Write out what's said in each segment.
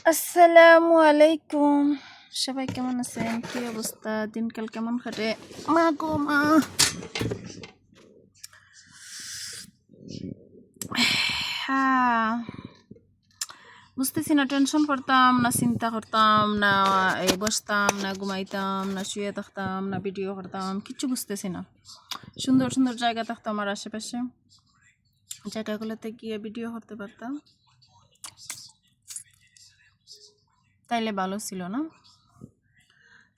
আসসালামু আলাইকুম। সবাই কেমন আছেন? কি অবস্থা? দিনকাল কেমন কাটে? মা গো মা, হ্যাঁ, বুঝতেছি না, টেনশন করতাম না, চিন্তা করতাম না, এই বসতাম না, ঘুমাইতাম না, শুয়ে থাকতাম না, ভিডিও করতাম, কিচ্ছু বুঝতেছি না। সুন্দর সুন্দর জায়গা থাকতো আমার আশেপাশে, জায়গাগুলোতে গিয়ে ভিডিও করতে পারতাম, তাইলে ভালো ছিল না?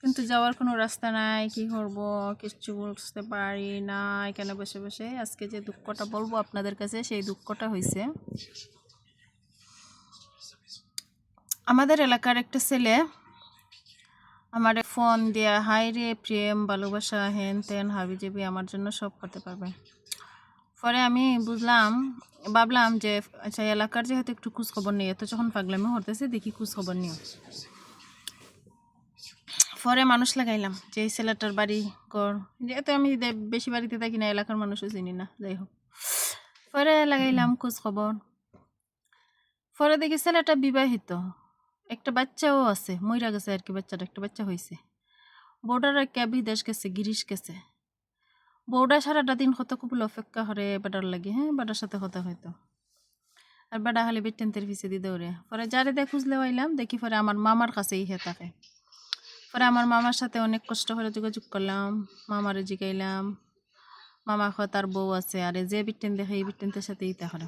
কিন্তু যাওয়ার কোনো রাস্তা নাই, কি করব কিচ্ছু বুঝতে পারি না। এখানে বসে বসে আজকে যে দুঃখটা বলবো আপনাদের কাছে, সেই দুঃখটা হয়েছে আমাদের এলাকার একটা ছেলে আমার ফোন দিয়া, হাই রে প্রেম ভালোবাসা হেন তেন হাবিজাবি আমার জন্য সব করতে পারবে। পরে আমি ভাবলাম যে আচ্ছা, এলাকার যেহেতু একটু খোঁজখবর নিয়ে, এত যখন পাগলামি করতেছে দেখি খোঁজখবর নিও। পরে মানুষ লাগাইলাম যে এই ছেলেটার বাড়ি কর, যেহেতু আমি বেশি বাড়িতে থাকি না, এলাকার মানুষও চিনি না, যাই হোক। পরে লাগাইলাম খোঁজ খবর। পরে দেখি ছেলেটা বিবাহিত, একটা বাচ্চাও আছে, মইরা গেছে আর কি, বাচ্চাটা একটা বাচ্চা হয়েছে। বউটার একটা বিদেশ গেছে, গিরিশ গেছে। বউটা সারাটা দিন কত কুপুল অপেক্ষা করে বেটার লাগে, হ্যাঁ বেটার সাথে কথা হয়তো, আর বেটা খালি বেটেন্তের পিছিয়ে দিয়ে দৌড়ে। পরে যারে দিয়ে খুঁজলে পাইলাম, দেখি পরে আমার মামার কাছেই হে থাকে। পরে আমার মামার সাথে অনেক কষ্ট করে যোগাযোগ করলাম, মামারে জিগাইলাম। মামা কয় তার বউ আছে, আরে যে বিটেন দেখে এই বিটেনদের সাথে ইতা করে।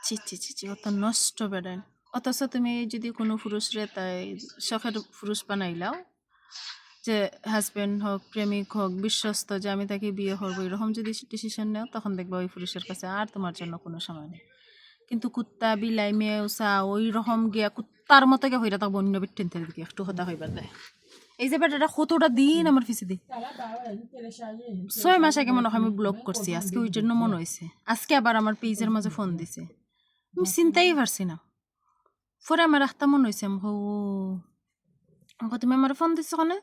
ছি ছি ছি ছি, অত নষ্ট বেড়ায়। অথচ তুমি যদি কোনো পুরুষরে তাই শখের পুরুষ বানাইলাও, যে হাজব্যান্ড হোক, প্রেমিক হোক, বিশ্বস্ত যে আমি তাকে বিয়ে করবো, এরকম যদি ডিসিশন নেও, তখন দেখবা ওই পুরুষের কাছে আর তোমার জন্য কোনো সময় নেই। কিন্তু কুত্তা বিলাই মেউসা ওই রকম গিয়া কুত্তার মতো গিয়ে হইরা থাকবো অন্য বিটেনদের দিকে, একটু কথা হইবার দেয়। এই যে বেটাটা কতটা দিন আমার পিছে দিই, 6 মাস আগে মনে হয় আমি ব্লক করছি, আজকে ওই জন্য মনে হয়েছে, আজকে আবার আমার পেজের মাঝে ফোন দিছে, আমি চিন্তাই পারছি না। পরে আমার একটা মনে হয়েছে, তুমি আমার ফোন দিচ্ছ কেন?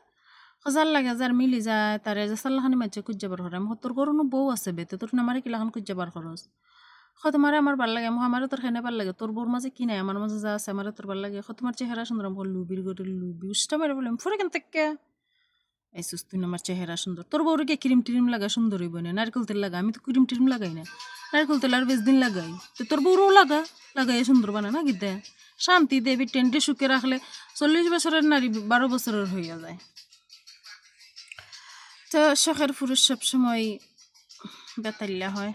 যার লাগে যার মিলি যায় তারে যে চাল্লাখানি মাঝে কুজাবার করে, আমি তোর কোনো বউ আছে বেতে, তোর নামারে কিলাখান কুজাবার খরচ তোমারে আমার ভাল লাগে, আমারও তোর খেনে ভাল লাগে, তোর বউর মাঝে কি নাই, আমার মাঝে যা আছে আমার তোর ভাল লাগে, তোমার চেহারা সুন্দর, আমার লুবির গড়ে লুবি উষ্টা মেরে বললাম ফুরে কেন থেকে এই সুস্তুন, আমার চেহারা সুন্দর, তোর বউরকে ক্রিম টিরিম লাগা সুন্দর হইব না, নারকেল তেল লাগা, আমি তো ক্রিম টিরিম লাগাই না, নারকেল তেল আর বেশ দিন লাগাই, তো তোর বউরও লাগাই সুন্দর বানা না গীতে শান্তি দেবী টেন্টে শুকে রাখলে 40 বছরের নারী 12 বছরের হইয়া যায়। তো শখের পুরুষ সবসময় বেতাল্লা হয়,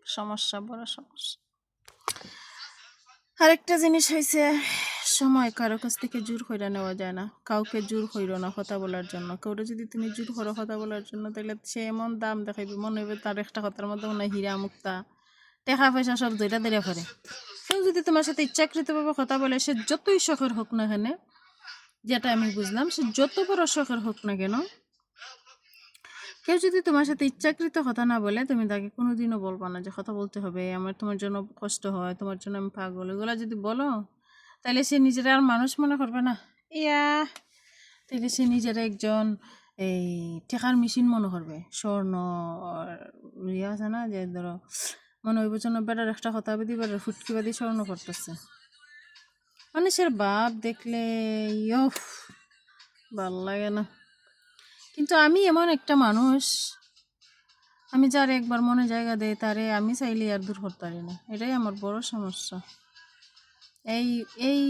সমস্যা, বড় সমস্যা। আরেকটা জিনিস হয়েছে, সময় কারো কাছ থেকে জোর কইরা নেওয়া যায় না, কাউকে জোর কইরো না কথা বলার জন্য। কাউরে যদি তুমি জোর করো কথা বলার জন্য, তাহলে সে এমন দাম দেখাইবে, মনে হইবে তার একটা কথার মধ্যে মনে হয় হীরা মুক্তা, টাকা পয়সা সব দইটা দেরিয়া করে। কেউ যদি তোমার সাথে ইচ্ছাকৃতভাবে কথা বলে, সে যতই শখের হোক না কেন, যেটা আমি বুঝলাম, সে যত বড় শখের হোক না কেন, কেউ যদি তোমার সাথে ইচ্ছাকৃত কথা না বলে, তুমি তাকে কোনোদিনও বলবা না যে কথা বলতে হবে, আমার তোমার জন্য কষ্ট হয়, তোমার জন্য আমি পাগল, এগুলো যদি বলো, তাহলে সে নিজেরা আর মানুষ মনে করবে না, ইয়া, তাহলে সে নিজেরা একজন এই টেকার মেশিন মনে করবে, স্বর্ণ ইয়ে আছে না, যে ধরো মনে হইব যেন বেটার একটা কথা বেদি বেটার ফুটকি বাদি স্বর্ণ করতেছে। মানুষের ভাব দেখলে ইয়ফ ভাল লাগে না। কিন্তু আমি এমন একটা মানুষ, আমি যার একবার মনে জায়গা দেয় তারে আমি চাইলে আর দূর করতে পারি না, এটাই আমার বড় সমস্যা। এই এই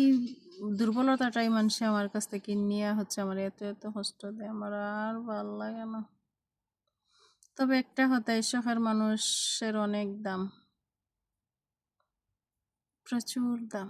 দুর্বলতাটাই মানুষ আমার কাছ থেকে নিয়ে হচ্ছে আমার এত এত কষ্ট দেয়, আমার আর ভাল লাগে না। তবে একটা কথা, এই শখের মানুষের অনেক দাম, প্রচুর দাম।